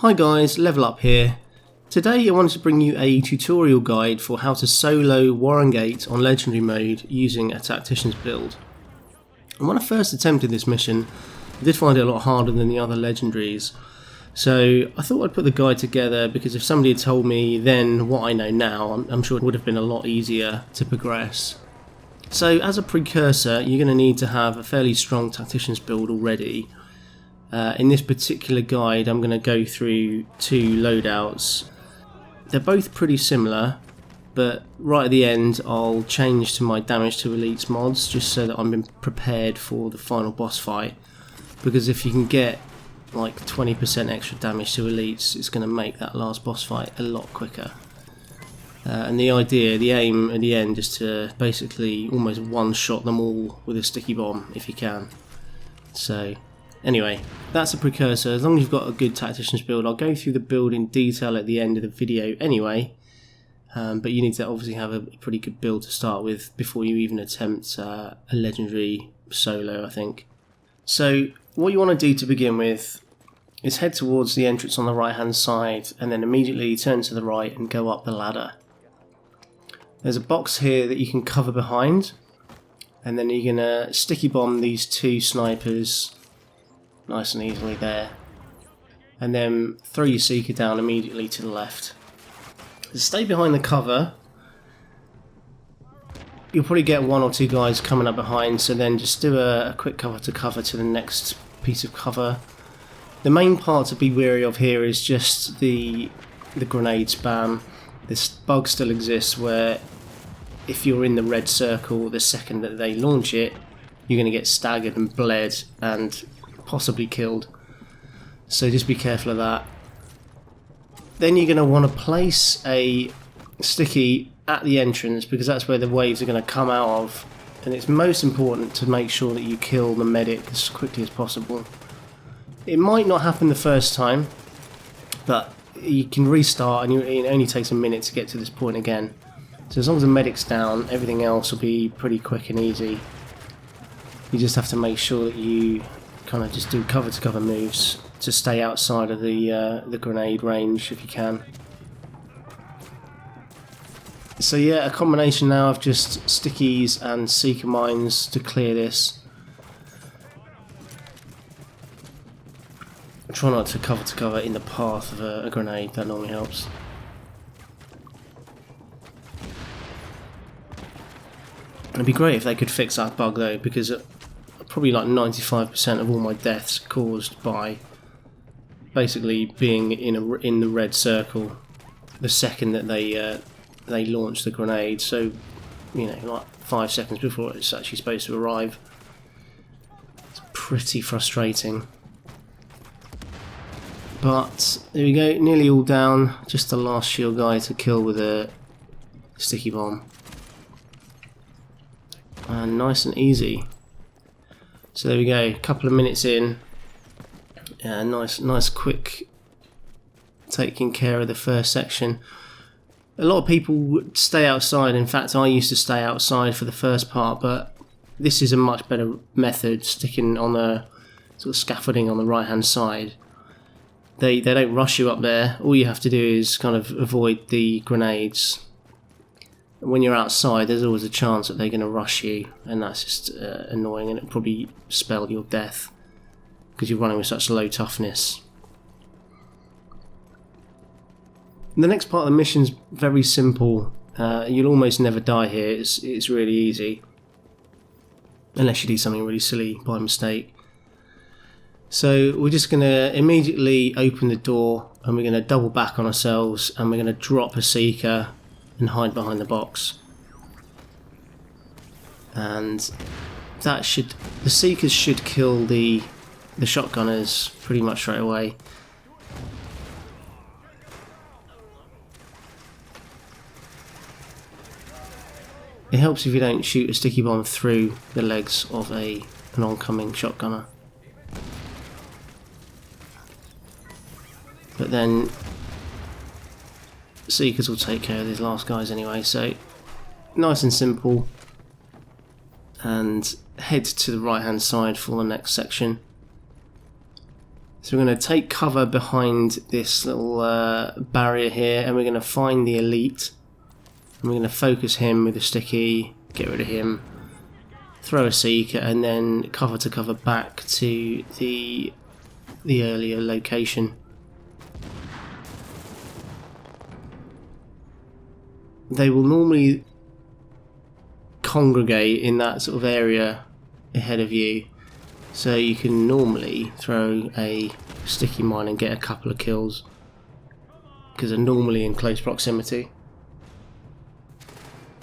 Hi guys, Level Up here. Today I wanted to bring you a tutorial guide for how to solo WarrenGate on Legendary mode using a Tacticians build. And when I first attempted this mission, I did find it a lot harder than the other Legendaries. So I thought I'd put the guide together because if somebody had told me then what I know now, I'm sure it would have been a lot easier to progress. So as a precursor, you're going to need to have a fairly strong Tacticians build already. In this particular guide I'm going to go through two loadouts. They're both pretty similar, but right at the end I'll change to my damage to elites mods just so that I'm prepared for the final boss fight, because if you can get like 20% extra damage to elites, it's going to make that last boss fight a lot quicker. And the aim at the end is to basically almost one-shot them all with a sticky bomb if you can. So anyway, that's a precursor. As long as you've got a good Tacticians build, I'll go through the build in detail at the end of the video anyway, but you need to obviously have a pretty good build to start with before you even attempt a Legendary solo, I think. So what you want to do to begin with is head towards the entrance on the right hand side and then immediately turn to the right and go up the ladder. There's a box here that you can cover behind, and then you're going to sticky bomb these two snipers nice and easily there, and then throw your Seeker down immediately to the left. Stay behind the cover. You'll probably get one or two guys coming up behind, so then just do a quick cover to the next piece of cover. The main part to be wary of here is just the grenade spam. This bug still exists where if you're in the red circle the second that they launch it, you're going to get staggered and bled and possibly killed. So just be careful of that. Then you're going to want to place a sticky at the entrance because that's where the waves are going to come out of, and it's most important to make sure that you kill the medic as quickly as possible. It might not happen the first time, but you can restart and it only takes a minute to get to this point again. So as long as the medic's down, everything else will be pretty quick and easy. You just have to make sure that you kind of just do cover to cover moves to stay outside of the grenade range if you can. So yeah, a combination now of just stickies and Seeker mines to clear this. Try not to cover in the path of a grenade, that normally helps. It'd be great if they could fix that bug though, because probably like 95% of all my deaths caused by basically being in the red circle the second that they launch the grenade. So you know, like 5 seconds before it's actually supposed to arrive. It's pretty frustrating. But there we go, nearly all down. Just the last shield guy to kill with a sticky bomb. And nice and easy. So there we go, a couple of minutes in. Nice quick taking care of the first section. A lot of people would stay outside. In fact, I used to stay outside for the first part, but this is a much better method, sticking on the sort of scaffolding on the right hand side. They don't rush you up there. All you have to do is kind of avoid the grenades. When you're outside, there's always a chance that they're going to rush you, and that's just annoying, and it'll probably spell your death because you're running with such low toughness. And the next part of the mission's very simple. You'll almost never die here. It's really easy, unless you do something really silly by mistake. So we're just going to immediately open the door and we're going to double back on ourselves and we're going to drop a Seeker and hide behind the box. And the Seekers should kill the shotgunners pretty much straight away. It helps if you don't shoot a sticky bomb through the legs of an oncoming shotgunner. But then Seekers will take care of these last guys anyway, so nice and simple. And head to the right hand side for the next section. So we're going to take cover behind this little barrier here, and we're going to find the elite. And we're going to focus him with a sticky, get rid of him, throw a seeker, and then cover to cover back to the earlier location. They will normally congregate in that sort of area ahead of you, so you can normally throw a sticky mine and get a couple of kills because they're normally in close proximity.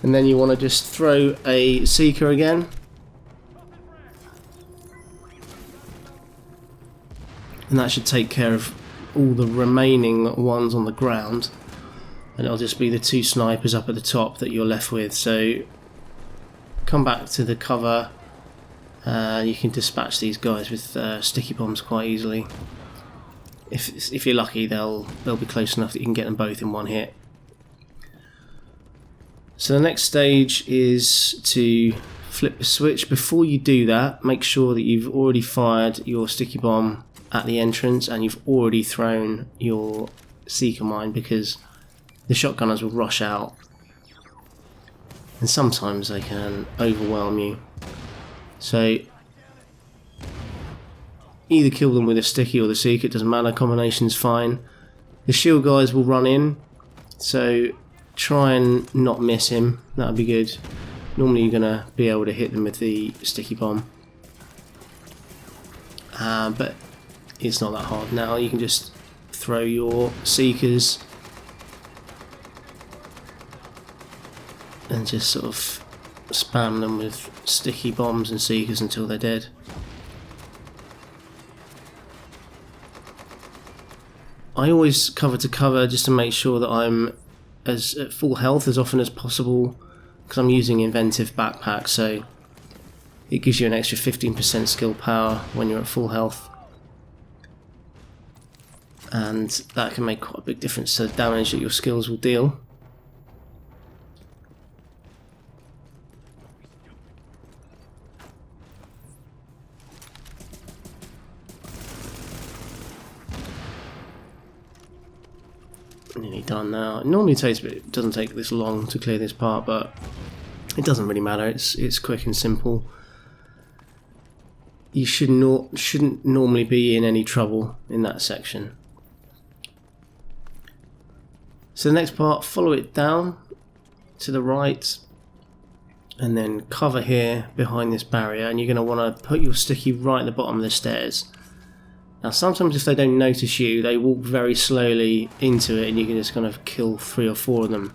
And then you want to just throw a seeker again, and that should take care of all the remaining ones on the ground, and it'll just be the 2 snipers up at the top that you're left with. So come back to the cover. You can dispatch these guys with sticky bombs quite easily. If you're lucky, they'll be close enough that you can get them both in one hit. So the next stage is to flip the switch. Before you do that, make sure that you've already fired your sticky bomb at the entrance and you've already thrown your seeker mine, because the shotgunners will rush out and sometimes they can overwhelm you. So either kill them with a sticky or the seeker, it doesn't matter, combination's fine. The shield guys will run in, so try and not miss him, that would be good. Normally you're going to be able to hit them with the sticky bomb, but it's not that hard now. You can just throw your seekers and just sort of spam them with sticky bombs and seekers until they're dead. I always cover to cover just to make sure that I'm at full health as often as possible, because I'm using inventive backpack, so it gives you an extra 15% skill power when you're at full health, and that can make quite a big difference to the damage that your skills will deal. Nearly done now. It normally takes, but it doesn't take this long to clear this part, but it doesn't really matter. It's quick and simple. You shouldn't normally be in any trouble in that section. So the next part, follow it down to the right, and then cover here behind this barrier, and you're going to want to put your sticky right at the bottom of the stairs. Now sometimes if they don't notice you, they walk very slowly into it and you can just kind of kill 3 or 4 of them.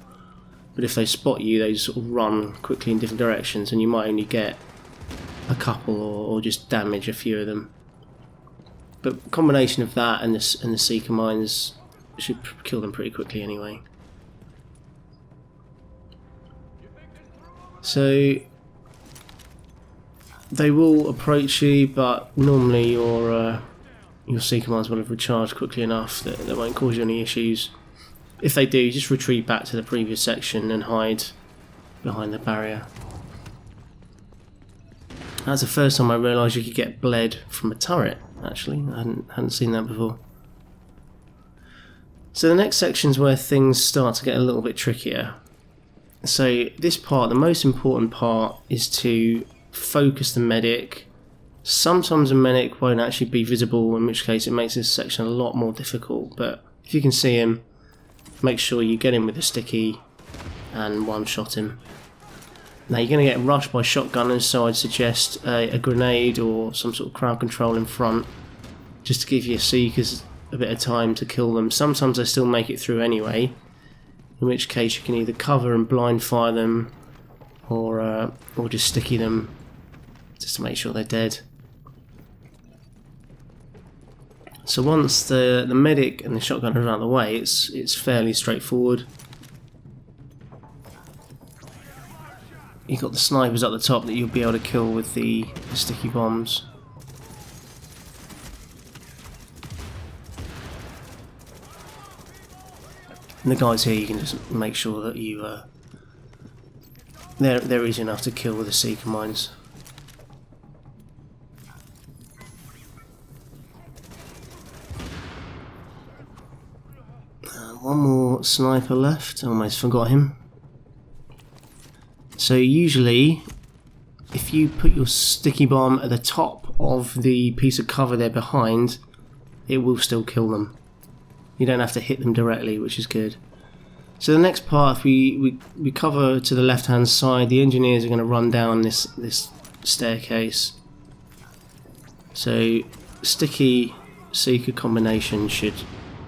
But if they spot you, they just sort of run quickly in different directions and you might only get a couple or just damage a few of them. But a combination of that and the seeker mines should kill them pretty quickly anyway. So they will approach you, but normally your seeker mines will have recharged quickly enough that they won't cause you any issues. If they do, just retreat back to the previous section and hide behind the barrier. That's the first time I realised you could get bled from a turret, actually. I hadn't seen that before. So the next section's where things start to get a little bit trickier. So this part, the most important part, is to focus the medic. Sometimes a medic won't actually be visible, in which case it makes this section a lot more difficult, but if you can see him, make sure you get him with a sticky and one-shot him. Now you're going to get rushed by shotgunners, so I'd suggest a grenade or some sort of crowd control in front, just to give your seekers a bit of time to kill them. Sometimes they still make it through anyway, in which case you can either cover and blind fire them, or just sticky them, just to make sure they're dead. So once the medic and the shotgun are out of the way, it's fairly straightforward. You've got the snipers at the top that you'll be able to kill with the sticky bombs. And the guys here, you can just make sure that you they're easy enough to kill with the seeker mines. final sniper left. Almost forgot him. So usually, if you put your sticky bomb at the top of the piece of cover they're behind, it will still kill them. You don't have to hit them directly, which is good. So the next part, if we cover to the left hand side, the engineers are going to run down this staircase. So sticky seeker combination should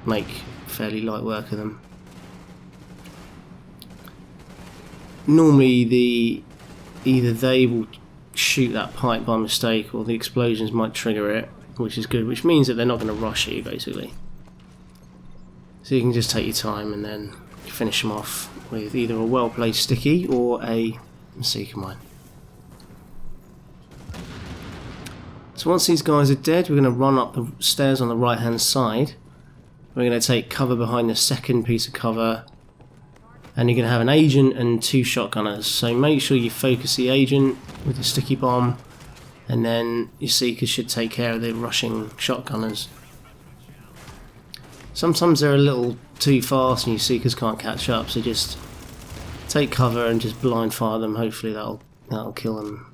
make fairly light work of them. Normally either they will shoot that pipe by mistake or the explosions might trigger it, which is good, which means that they're not going to rush you basically. So you can just take your time and then finish them off with either a well placed sticky or a seeker mine. So once these guys are dead, we're going to run up the stairs on the right hand side. We're going to take cover behind the second piece of cover, and you're going to have an agent and 2 shotgunners. So make sure you focus the agent with the sticky bomb, and then your seekers should take care of the rushing shotgunners. Sometimes they're a little too fast and your seekers can't catch up, so just take cover and just blind fire them. Hopefully that'll kill them.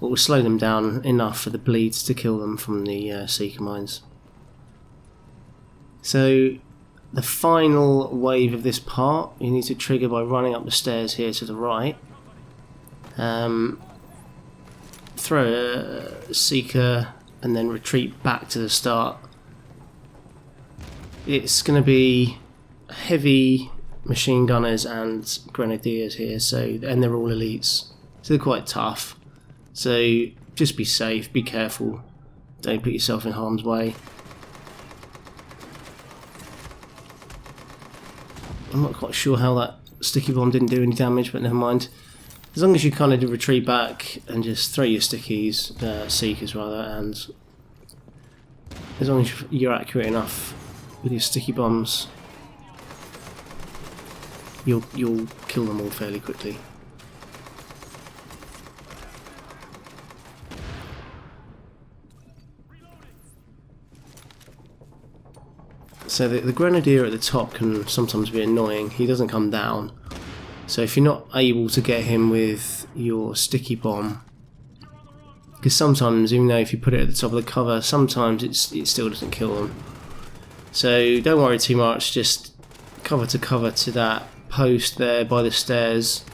It will slow them down enough for the bleeds to kill them from the seeker mines. So the final wave of this part you need to trigger by running up the stairs here to the right. Throw a seeker and then retreat back to the start. It's going to be heavy machine gunners and grenadiers here, and they're all elites, so they're quite tough. So just be safe, be careful, don't put yourself in harm's way. I'm not quite sure how that sticky bomb didn't do any damage, but never mind. As long as you kind of retreat back and just throw your stickies, seekers rather, and as long as you're accurate enough with your sticky bombs, you'll kill them all fairly quickly. So the grenadier at the top can sometimes be annoying. He doesn't come down. So if you're not able to get him with your sticky bomb, because sometimes, even though if you put it at the top of the cover, sometimes it still doesn't kill them. So don't worry too much, just cover to that post there by the stairs,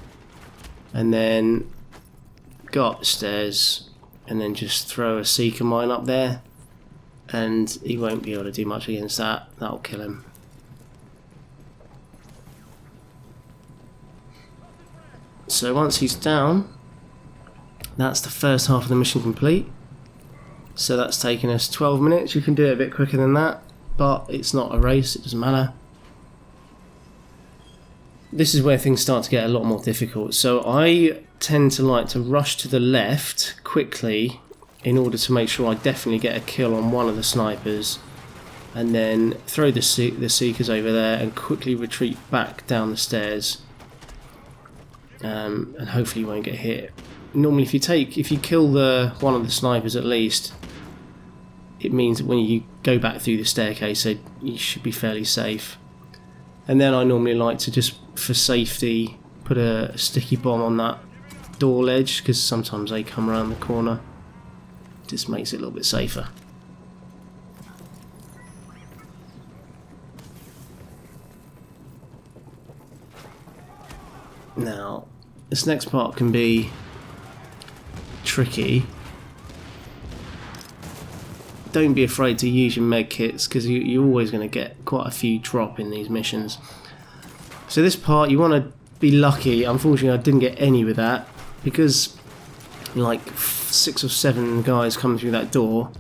and then go up the stairs and then just throw a seeker mine up there, and he won't be able to do much against that. That'll kill him. So once he's down, that's the first half of the mission complete. So that's taken us 12 minutes. You can do it a bit quicker than that, but it's not a race, it doesn't matter. This is where things start to get a lot more difficult. So I tend to like to rush to the left quickly in order to make sure I definitely get a kill on one of the snipers, and then throw the seekers over there and quickly retreat back down the stairs, and hopefully you won't get hit. Normally if you kill one of the snipers at least, it means that when you go back through the staircase, so you should be fairly safe. And then I normally like to just, for safety, put a sticky bomb on that door ledge, because sometimes they come around the corner. Just makes it a little bit safer. Now, this next part can be tricky. Don't be afraid to use your med kits, because you're always going to get quite a few drop in these missions. So this part, you want to be lucky. Unfortunately, I didn't get any with that, because like 6 or 7 guys coming through that door,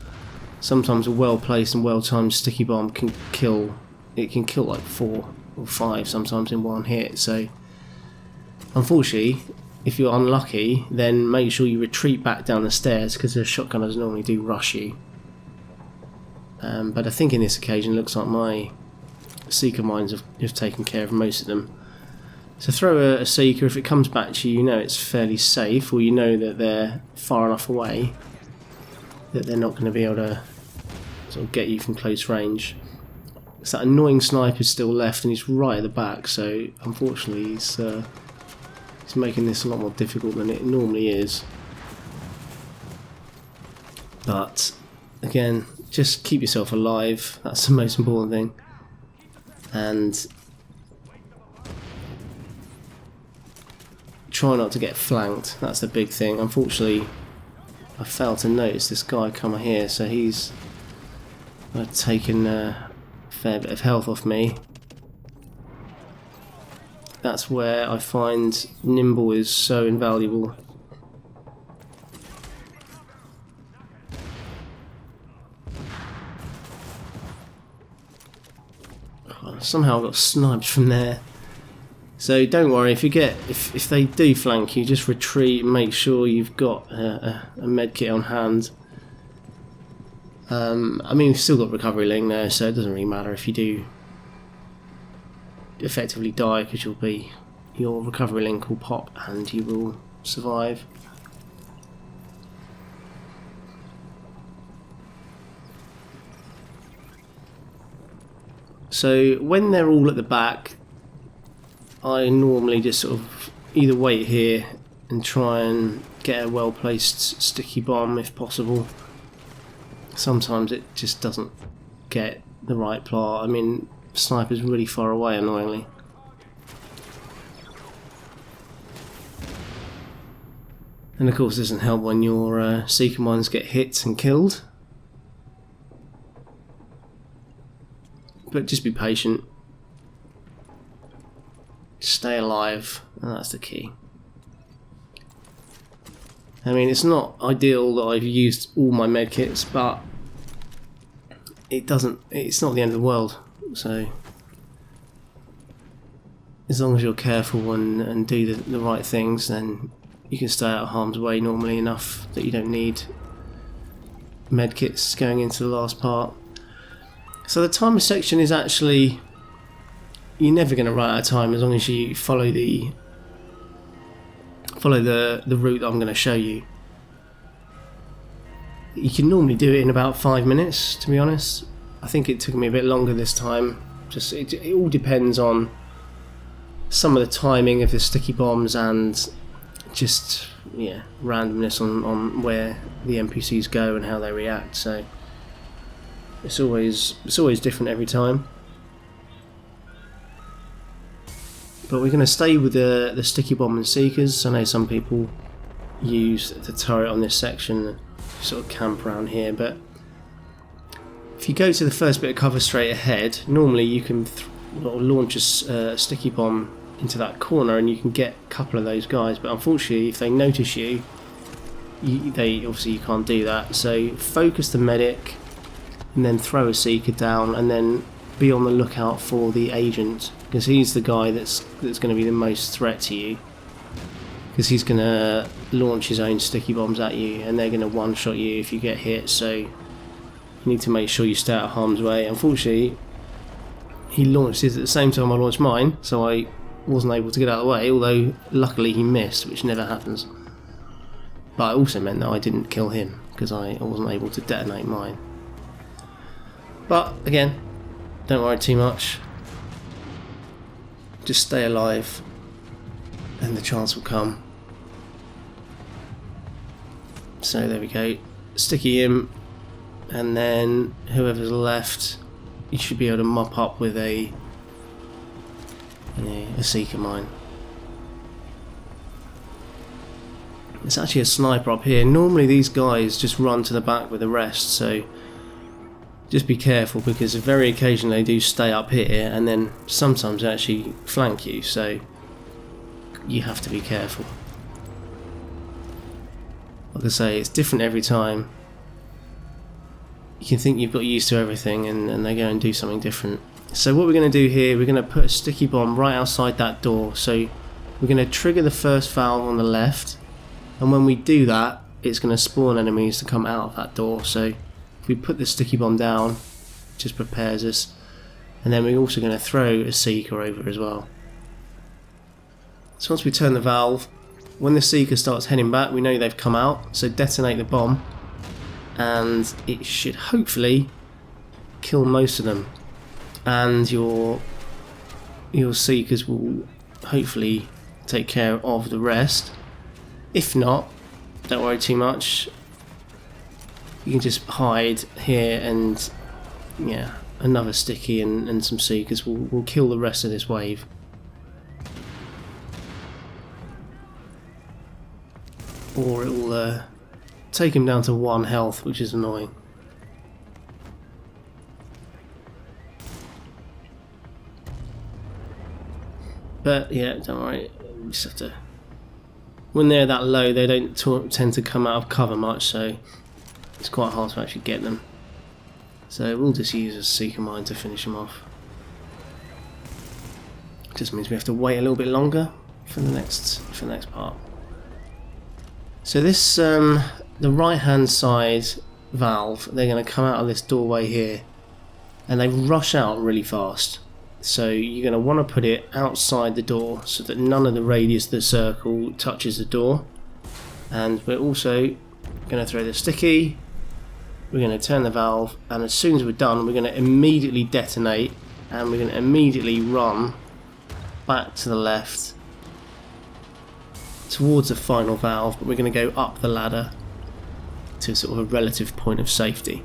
sometimes a well placed and well timed sticky bomb can kill. It can kill like 4 or 5 sometimes in one hit. So unfortunately, if you're unlucky, then make sure you retreat back down the stairs, because the shotgunners normally do rush you. But I think in this occasion, it looks like my seeker mines have taken care of most of them. So throw a seeker. If it comes back to you, you know it's fairly safe, or you know that they're far enough away that they're not going to be able to sort of get you from close range. It's that annoying sniper still left, and he's right at the back, so unfortunately he's making this a lot more difficult than it normally is. But again, just keep yourself alive, that's the most important thing. And try not to get flanked, that's the big thing. Unfortunately, I failed to notice this guy come here, so he's taken a fair bit of health off me. That's where I find nimble is so invaluable. Somehow I got sniped from there. So don't worry, if they do flank you, just retreat and make sure you've got a medkit on hand. I mean, we've still got recovery link there, so it doesn't really matter if you do effectively die, because your recovery link will pop and you will survive. So when they're all at the back, I normally just sort of either wait here and try and get a well placed sticky bomb if possible. Sometimes it just doesn't get the right plot. I mean, sniper's really far away, annoyingly. And of course it doesn't help when your seeker mines get hit and killed. But just be patient. Stay alive, and that's the key. I mean, it's not ideal that I've used all my medkits, but it's not the end of the world. So as long as you're careful and do the right things, then you can stay out of harm's way normally enough that you don't need medkits going into the last part. So the timer section is actually, you're never going to run out of time as long as you follow the route that I'm going to show you. You can normally do it in about 5 minutes, to be honest. I think it took me a bit longer this time. Just it all depends on some of the timing of the sticky bombs and just randomness on where the NPCs go and how they react. So it's always different every time. But we're going to stay with the sticky bomb and seekers. I know some people use the turret on this section, sort of camp around here, but if you go to the first bit of cover straight ahead, normally you can launch a sticky bomb into that corner and you can get a couple of those guys, but unfortunately if they notice you, you can't do that. So focus the medic and then throw a seeker down, and then be on the lookout for the agent, because he's the guy that's going to be the most threat to you, because he's going to launch his own sticky bombs at you and they're going to one-shot you if you get hit. So you need to make sure you stay out of harm's way. Unfortunately, he launched his at the same time I launched mine, so I wasn't able to get out of the way, although luckily he missed, which never happens. But it also meant that I didn't kill him, because I wasn't able to detonate mine. But again, don't worry too much. Just stay alive and the chance will come. So there we go. Sticky him, and then whoever's left, you should be able to mop up with a seeker mine. It's actually a sniper up here. Normally these guys just run to the back with the rest, so just be careful, because very occasionally they do stay up here and then sometimes they actually flank you, so you have to be careful. Like I say, it's different every time. You can think you've got used to everything and they go and do something different. So what we're going to do here, we're going to put a sticky bomb right outside that door. So we're going to trigger the first valve on the left, and when we do that, it's going to spawn enemies to come out of that door. So if we put the sticky bomb down, it just prepares us, and then we're also going to throw a seeker over as well. So once we turn the valve, when the seeker starts heading back, we know they've come out, so detonate the bomb and it should hopefully kill most of them. and your seekers will hopefully take care of the rest. If not, don't worry too much. You can just hide here, and yeah, another sticky and some seekers will kill the rest of this wave. Or it will take him down to 1 health, which is annoying. But yeah, don't worry, you just have to... When they're that low, they don't tend to come out of cover much, so it's quite hard to actually get them. So we'll just use a Seeker Mine to finish them off. Just means we have to wait a little bit longer for the next part. So this, the right hand side valve, they're going to come out of this doorway here, and they rush out really fast. So you're going to want to put it outside the door so that none of the radius of the circle touches the door. And we're also going to throw the sticky, we're going to turn the valve, and as soon as we're done, we're going to immediately detonate, and we're going to immediately run back to the left towards the final valve, but we're going to go up the ladder to sort of a relative point of safety.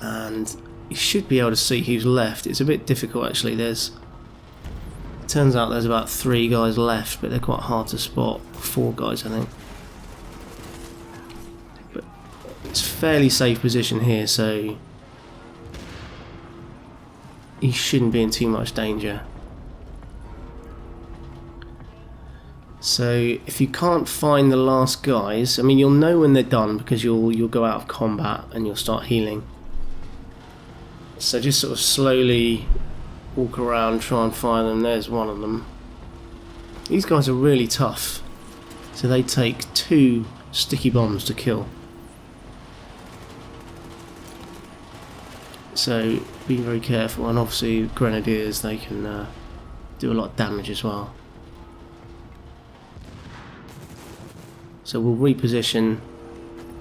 And you should be able to see who's left. It's a bit difficult actually. It turns out there's about 3 guys left, but they're quite hard to spot. 4 guys, I think. But it's a fairly safe position here, so you shouldn't be in too much danger. So if you can't find the last guys, I mean, you'll know when they're done because you'll go out of combat and you'll start healing. So just sort of slowly walk around, try and find them. There's one of them. These guys are really tough, so they take 2 sticky bombs to kill. So be very careful, and obviously grenadiers, they can do a lot of damage as well. So we'll reposition,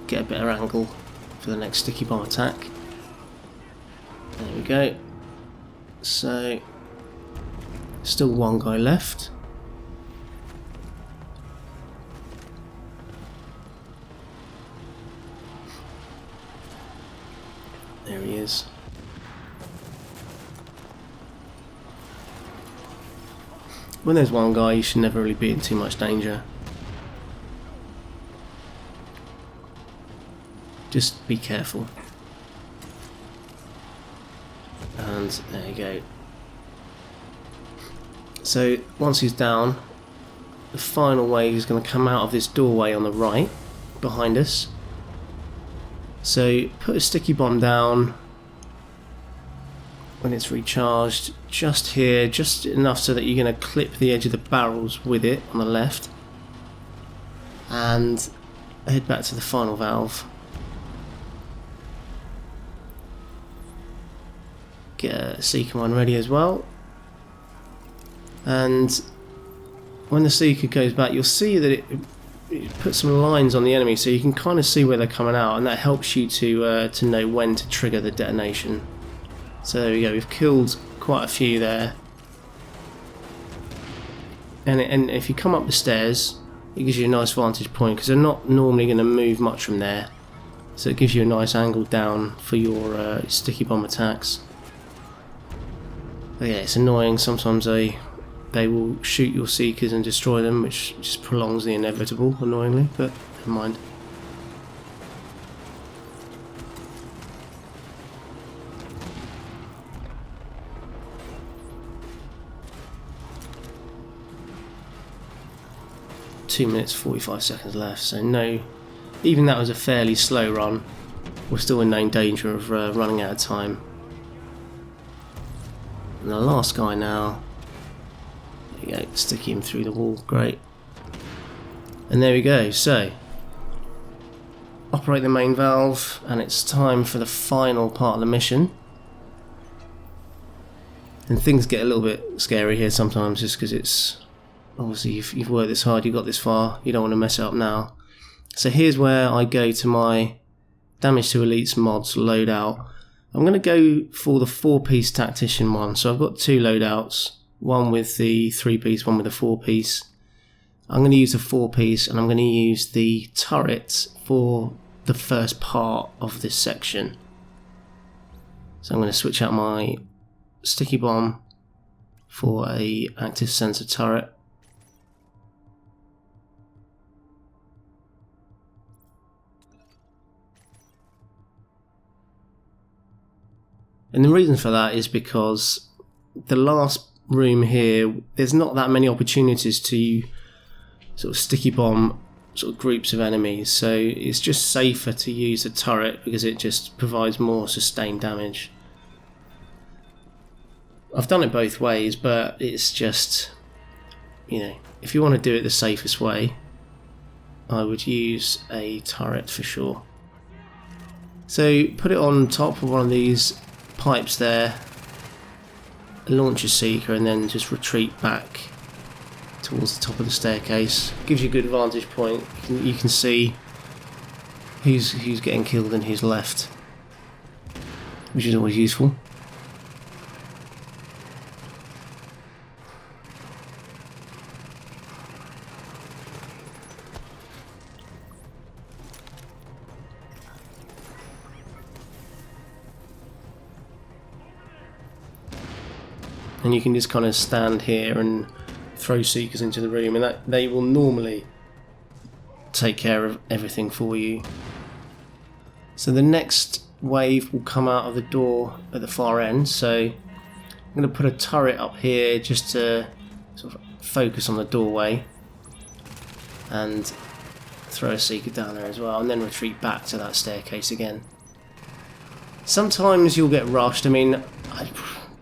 get a better angle for the next sticky bomb attack. There we go. So still 1 guy left. There he is. When there's 1 guy, you should never really be in too much danger. Just be careful. And there you go. So once he's down, the final wave is going to come out of this doorway on the right behind us. So put a sticky bomb down when it's recharged, just here, just enough so that you're going to clip the edge of the barrels with it on the left, and head back to the final valve. Get a Seeker Mine ready as well, and when the Seeker goes back, you'll see that it puts some lines on the enemy, so you can kind of see where they're coming out, and that helps you to know when to trigger the detonation. So there we go, we've killed quite a few there, and if you come up the stairs, it gives you a nice vantage point because they're not normally going to move much from there, so it gives you a nice angle down for your sticky bomb attacks. But yeah, it's annoying. Sometimes they will shoot your Seekers and destroy them, which just prolongs the inevitable, annoyingly, but never mind. Two minutes 45 seconds left, so no, even that was a fairly slow run. We're still in no danger of running out of time. And the last guy now, there you go, stick him through the wall, great. And there we go, so operate the main valve, and it's time for the final part of the mission. And things get a little bit scary here sometimes, just because it's obviously you've worked this hard, you got this far, you don't want to mess it up now. So here's where I go to my Damage to Elites mods loadout. I'm going to go for the 4-piece Tactician one. So I've got 2 loadouts, one with the 3-piece, one with the 4-piece. I'm going to use the 4-piece, and I'm going to use the turret for the first part of this section. So I'm going to switch out my sticky bomb for a active sensor turret. And the reason for that is because the last room here, there's not that many opportunities to sort of sticky bomb sort of groups of enemies, so it's just safer to use a turret because it just provides more sustained damage. I've done it both ways, but it's just, you know, if you want to do it the safest way, I would use a turret for sure. So put it on top of one of these pipes there, launch your seeker, and then just retreat back towards the top of the staircase. Gives you a good vantage point. You can see who's getting killed and who's left, which is always useful. And you can just kind of stand here and throw seekers into the room, and that they will normally take care of everything for you. So the next wave will come out of the door at the far end, so I'm going to put a turret up here just to sort of focus on the doorway, and throw a seeker down there as well, and then retreat back to that staircase again. Sometimes you'll get rushed. I mean, I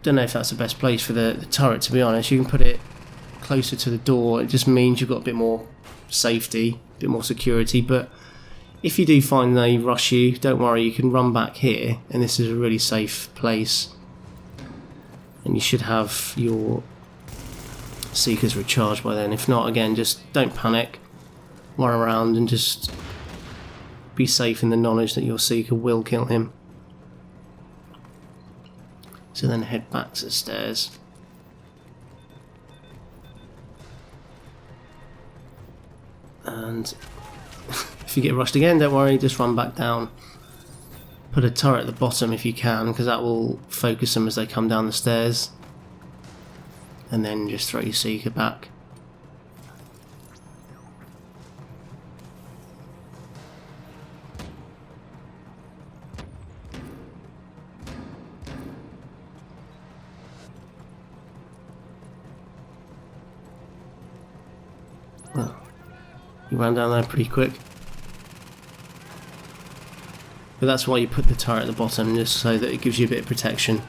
don't know if that's the best place for the turret, to be honest. You can put it closer to the door. It just means you've got a bit more safety, a bit more security. But if you do find they rush you, don't worry, you can run back here, and this is a really safe place. And you should have your seekers recharged by then. If not, again, just don't panic, run around and just be safe in the knowledge that your seeker will kill him. So then head back to the stairs. And if you get rushed again, don't worry, just run back down. Put a turret at the bottom if you can, because that will focus them as they come down the stairs. And then just throw your seeker back. Well, you ran down there pretty quick. But that's why you put the turret at the bottom, just so that it gives you a bit of protection.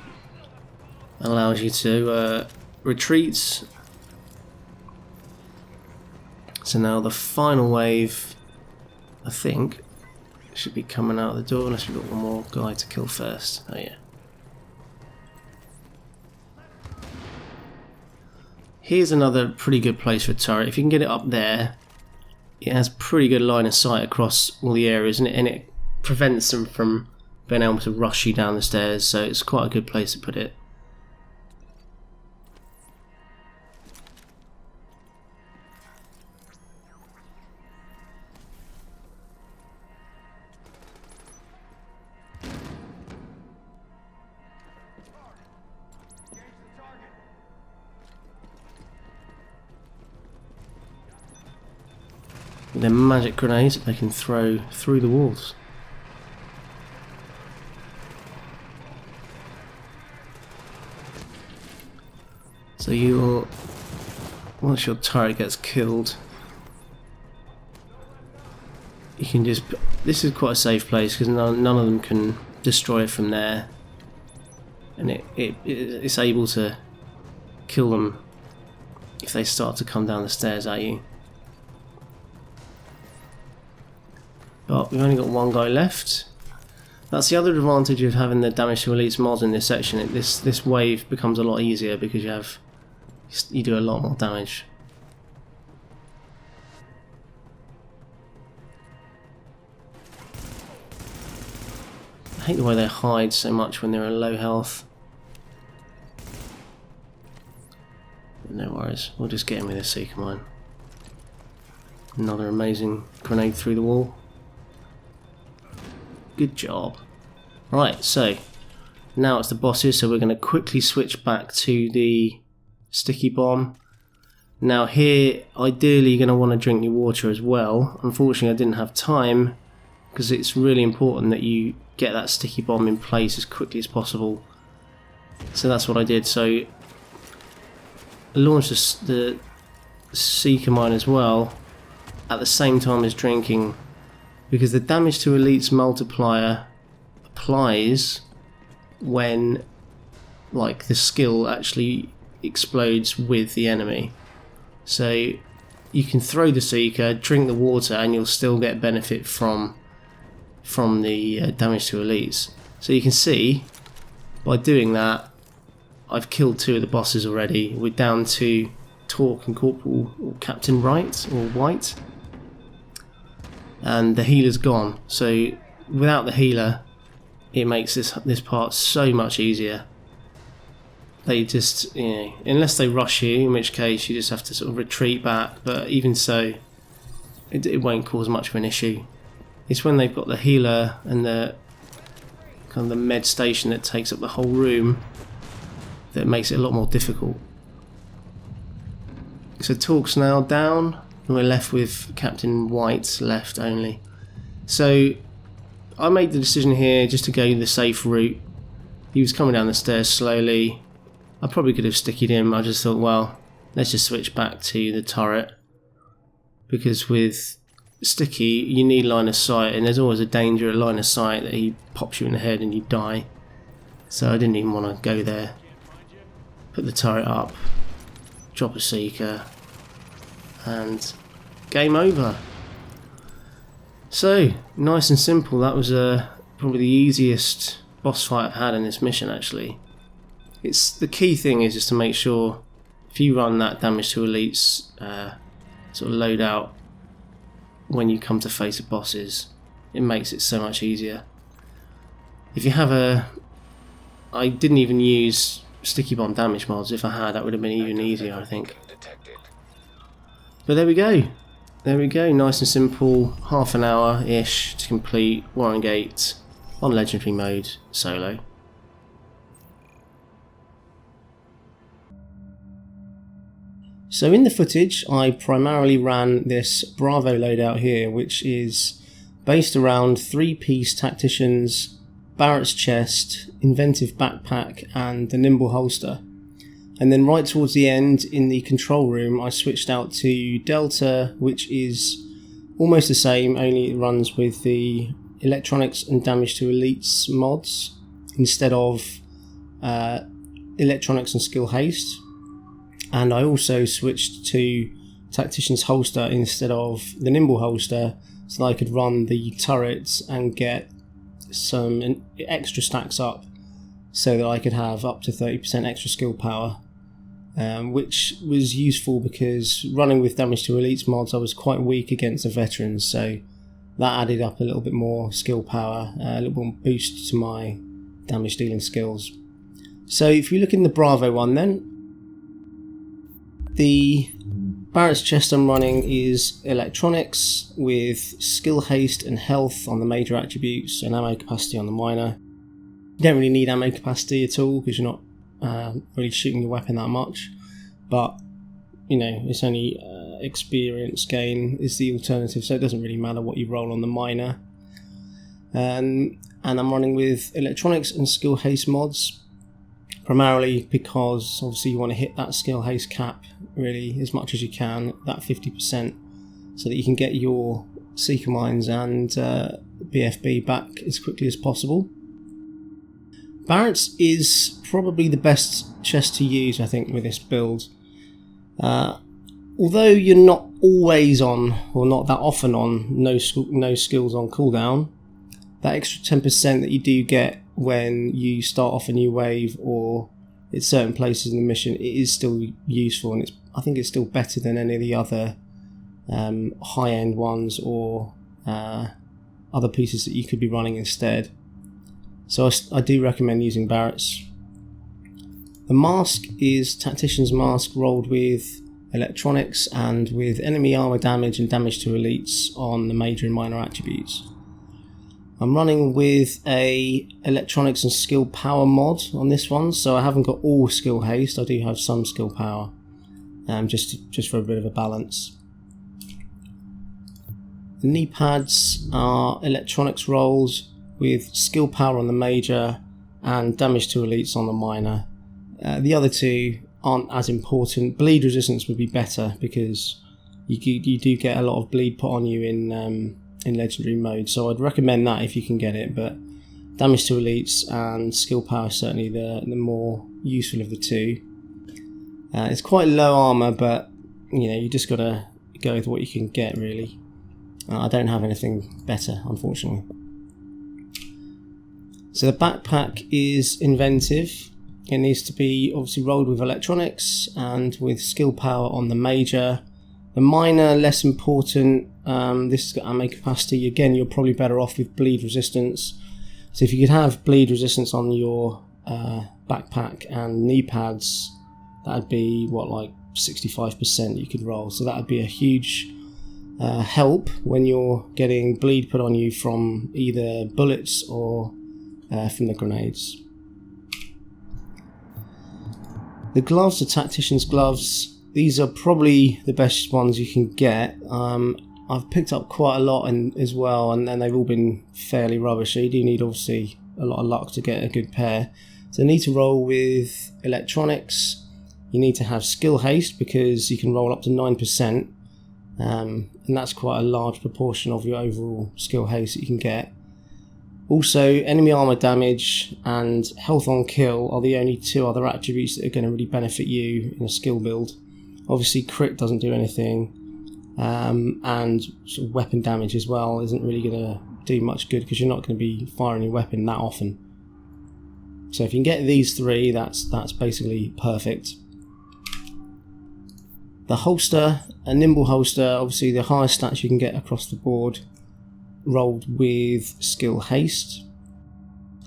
Allows you to retreat. So now the final wave, I think, should be coming out of the door, unless we've got one more guy to kill first. Oh yeah. Here's another pretty good place for a turret. If you can get it up there, it has pretty good line of sight across all the areas, and it prevents them from being able to rush you down the stairs, so it's quite a good place to put it. They're magic grenades that they can throw through the walls. So once your turret gets killed, you can just, this is quite a safe place because none of them can destroy it from there, and it's able to kill them if they start to come down the stairs at you. But we've only got one guy left. That's the other advantage of having the damage to elites mod in this section. This wave becomes a lot easier because you do a lot more damage. I hate the way they hide so much when they're in low health. No worries, we'll just get him with a Seeker Mine. Another amazing grenade through the wall. Good job. Right, so now it's the bosses, so we're going to quickly switch back to the sticky bomb. Now here, ideally you're going to want to drink your water as well. Unfortunately I didn't have time, because it's really important that you get that sticky bomb in place as quickly as possible. So that's what I did. So I launched the Seeker Mine as well at the same time as drinking, because the damage to elites multiplier applies when like the skill actually explodes with the enemy. So you can throw the Seeker, drink the water, and you'll still get benefit from the damage to elites. So you can see by doing that I've killed 2 of the bosses already. We're down to Torque and Corporal or Captain Wright or White, and the healer's gone. So without the healer, it makes this part so much easier. They just, you know, unless they rush you, in which case you just have to sort of retreat back, but even so, it won't cause much of an issue. It's when they've got the healer and the kind of the med station that takes up the whole room that makes it a lot more difficult. So Torque's now down, and we're left with Captain White left only. So I made the decision here just to go the safe route. He was coming down the stairs slowly. I probably could have stickied him. I just thought, well, let's just switch back to the turret, because with sticky you need line of sight, and there's always a danger of line of sight that he pops you in the head and you die. So I didn't even want to go there. Put the turret up, drop a Seeker, and game over. So nice and simple. That was probably the easiest boss fight I've had in this mission actually. It's the key thing is just to make sure if you run that damage to elites sort of loadout when you come to face the bosses, it makes it so much easier. If you have I didn't even use sticky bomb damage mods. If I had, that would have been even easier, I think. But there we go. There we go. Nice and simple. Half an hour ish to complete WarrenGate on legendary mode solo. So in the footage, I primarily ran this Bravo loadout here, which is based around 3-piece Tacticians, Barrett's chest, inventive backpack, and the nimble holster. And then right towards the end, in the control room, I switched out to Delta, which is almost the same, only it runs with the electronics and damage to elites mods instead of electronics and skill haste. And I also switched to Tacticians holster instead of the nimble holster, so that I could run the turrets and get some extra stacks up, so that I could have up to 30% extra skill power, which was useful because running with damage to elites mods I was quite weak against the veterans, so that added up a little bit more skill power, a little more boost to my damage dealing skills. So if you look in the Bravo one then, the Barrett's chest I'm running is electronics with skill haste and health on the major attributes and ammo capacity on the minor. You don't really need ammo capacity at all because you're not really shooting your weapon that much, but you know, it's only experience gain is the alternative, so it doesn't really matter what you roll on the minor. And I'm running with electronics and skill haste mods, primarily because obviously you want to hit that skill haste cap really as much as you can, that 50%, so that you can get your Seeker Mines and BFB back as quickly as possible. Barrett's is probably the best chest to use, I think, with this build. Although you're not always on, or not that often on, no skills on cooldown, that extra 10% that you do get when you start off a new wave or at certain places in the mission, it is still useful, and I think it's still better than any of the other high-end ones or other pieces that you could be running instead. So I do recommend using Barrett's. The mask is Tacticians mask rolled with electronics and with enemy armor damage and damage to elites on the major and minor attributes. I'm running with a electronics and skill power mod on this one, so I haven't got all skill haste. I do have some skill power, just for a bit of a balance. The knee pads are electronics rolls with skill power on the major and damage to elites on the minor. The other two aren't as important. Bleed resistance would be better because you do get a lot of bleed put on you in legendary mode, so I'd recommend that if you can get it. But damage to elites and skill power is certainly the more useful of the two. It's quite low armor, but you just gotta go with what you can get really. I don't have anything better, unfortunately. So the backpack is inventive. It needs to be obviously rolled with electronics and with skill power on the major. The minor, less important. This has got ammo capacity. Again, you're probably better off with bleed resistance. So if you could have bleed resistance on your backpack and knee pads, that'd be like 65% you could roll. So that would be a huge help when you're getting bleed put on you from either bullets or from the grenades. The gloves, the Tacticians gloves, these are probably the best ones you can get. I've picked up quite a lot as well, and they've all been fairly rubbish, so you do need obviously a lot of luck to get a good pair. So you need to roll with electronics. You need to have skill haste because you can roll up to 9%, and that's quite a large proportion of your overall skill haste that you can get. Also, enemy armor damage and health on kill are the only two other attributes that are going to really benefit you in a skill build. Obviously, crit doesn't do anything, and sort of weapon damage as well isn't really going to do much good because you're not going to be firing your weapon that often. So if you can get these three, that's basically perfect. The holster, a nimble holster, obviously the highest stats you can get across the board, rolled with skill haste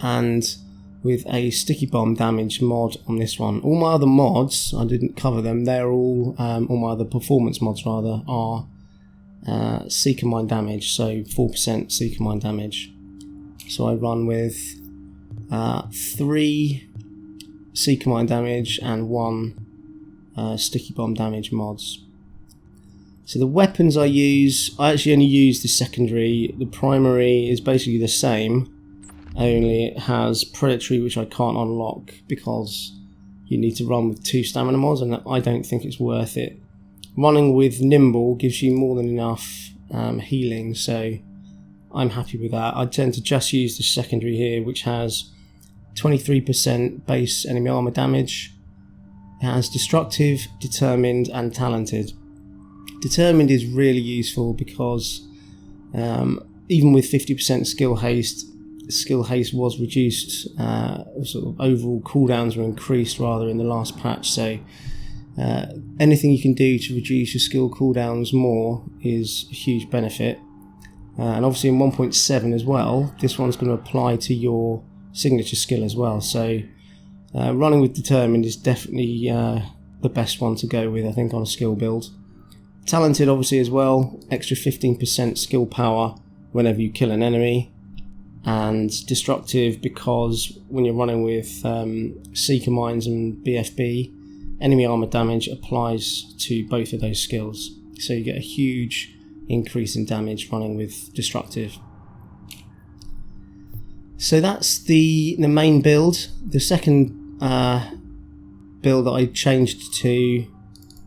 and with a sticky bomb damage mod on this one. All my other mods, I didn't cover them, they're all my other performance mods rather, are Seeker Mine damage, so 4% Seeker Mine damage. So I run with 3 Seeker Mine damage and 1 sticky bomb damage mods. So the weapons I actually only use the secondary. The primary is basically the same, only it has predatory, which I can't unlock because you need to run with 2 stamina mods, and I don't think it's worth it. Running with nimble gives you more than enough healing, so I'm happy with that. I tend to just use the secondary here, which has 23% base enemy armor damage. It has destructive, determined and talented. Determined is really useful because even with 50% skill haste was reduced, sort of overall cooldowns were increased rather in the last patch, so anything you can do to reduce your skill cooldowns more is a huge benefit. And obviously in 1.7 as well, this one's going to apply to your signature skill as well, so running with Determined is definitely the best one to go with, I think, on a skill build. Talented obviously as well, extra 15% skill power whenever you kill an enemy, and destructive because when you're running with Seeker Mines and BFB, enemy armor damage applies to both of those skills, so you get a huge increase in damage running with destructive. So that's the main build. The second build that I changed to,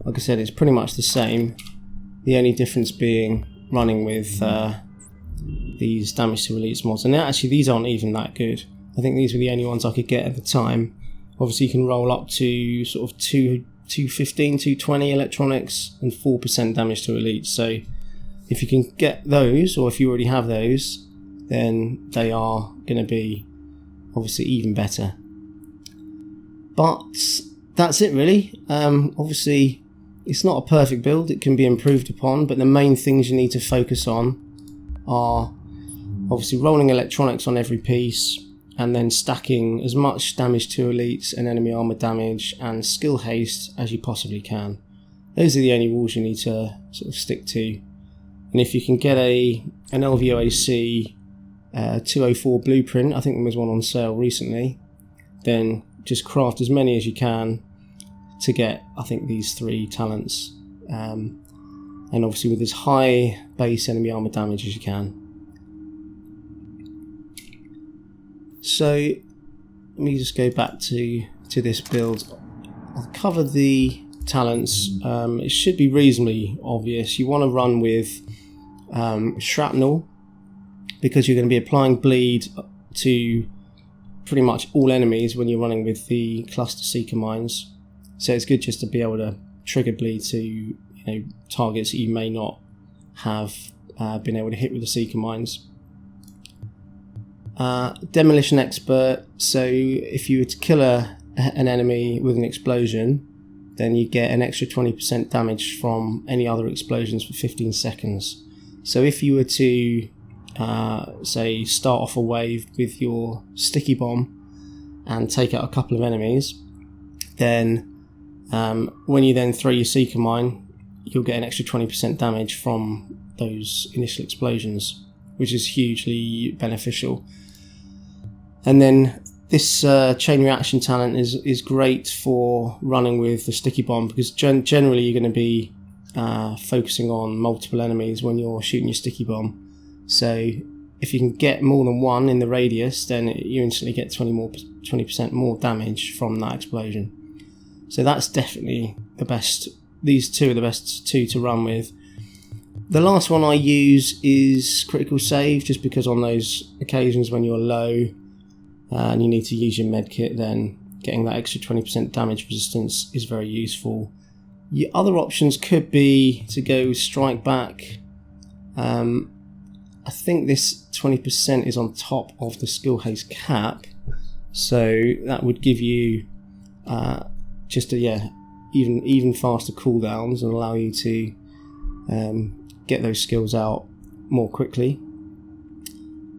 like I said, it's pretty much the same. The only difference being running with these damage to elites mods, and actually these aren't even that good. I think these were the only ones I could get at the time. Obviously you can roll up to sort of 215, 220 electronics and 4% damage to elites, so if you can get those, or if you already have those, then they are going to be obviously even better. But that's it really. Obviously it's not a perfect build, it can be improved upon, but the main things you need to focus on are obviously rolling electronics on every piece, and then stacking as much damage to elites and enemy armor damage and skill haste as you possibly can. Those are the only rules you need to sort of stick to. And if you can get an LVOAC 204 blueprint, I think there was one on sale recently, then just craft as many as you can to get, I think, these 3 talents. And obviously with as high base enemy armor damage as you can. So let me just go back to this build. I'll cover the talents. It should be reasonably obvious. You want to run with shrapnel, because you're going to be applying bleed to pretty much all enemies when you're running with the cluster seeker mines. So it's good just to be able to trigger bleed to targets that you may not have been able to hit with the seeker mines. Demolition expert, so if you were to kill an enemy with an explosion, then you get an extra 20% damage from any other explosions for 15 seconds. So if you were to say start off a wave with your sticky bomb and take out a couple of enemies, then when you then throw your seeker mine, you'll get an extra 20% damage from those initial explosions, which is hugely beneficial. And then this chain reaction talent is great for running with the sticky bomb, because generally you're going to be focusing on multiple enemies when you're shooting your sticky bomb. So if you can get more than one in the radius, then you instantly get 20% more damage from that explosion. So that's definitely the best. These 2 are the best 2 to run with. The last one I use is critical save, just because on those occasions when you're low and you need to use your medkit, then getting that extra 20% damage resistance is very useful. Your other options could be to go strike back. I think this 20% is on top of the skill haste cap, so that would give you just even faster cooldowns and allow you to get those skills out more quickly.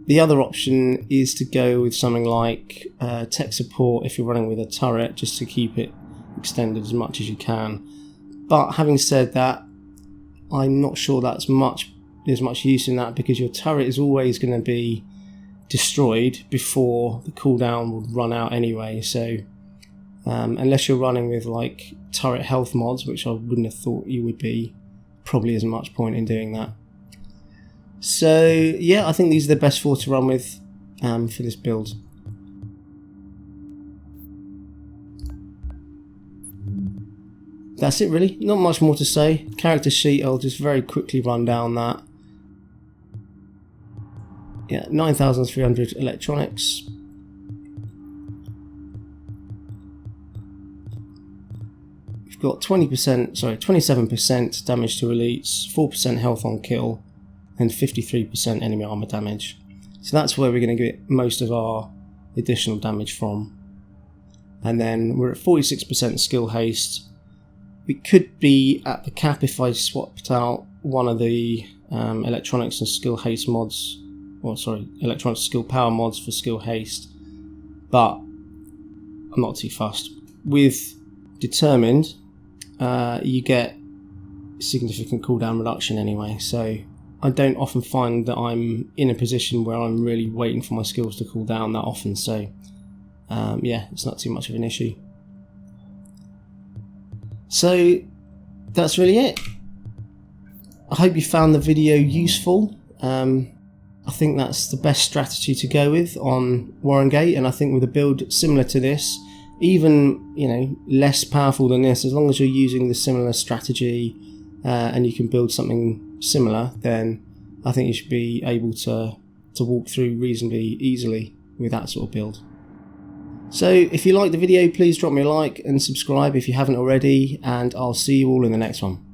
The other option is to go with something like tech support if you're running with a turret, just to keep it extended as much as you can. But having said that, I'm not sure there's much use in that, because your turret is always going to be destroyed before the cooldown would run out anyway. So unless you're running with like turret health mods, which I wouldn't have thought you would be, probably isn't much point in doing that. So yeah, I think these are the best 4 to run with for this build. That's it really, not much more to say. Character sheet, I'll just very quickly run down that. Yeah, 9,300 electronics. We've got 27% damage to elites, 4% health on kill, and 53% enemy armor damage. So that's where we're going to get most of our additional damage from. And then we're at 46% skill haste. We could be at the cap if I swapped out one of the electronics and skill haste mods, electronics skill power mods for skill haste, but I'm not too fussed. With determined, you get significant cooldown reduction anyway, so I don't often find that I'm in a position where I'm really waiting for my skills to cool down that often, so yeah, it's not too much of an issue. So that's really it. I hope you found the video useful. I think that's the best strategy to go with on WarrenGate, and I think with a build similar to this, even less powerful than this, as long as you're using the similar strategy and you can build something similar, then I think you should be able to walk through reasonably easily with that sort of build. So if you liked the video, please drop me a like and subscribe if you haven't already, and I'll see you all in the next one.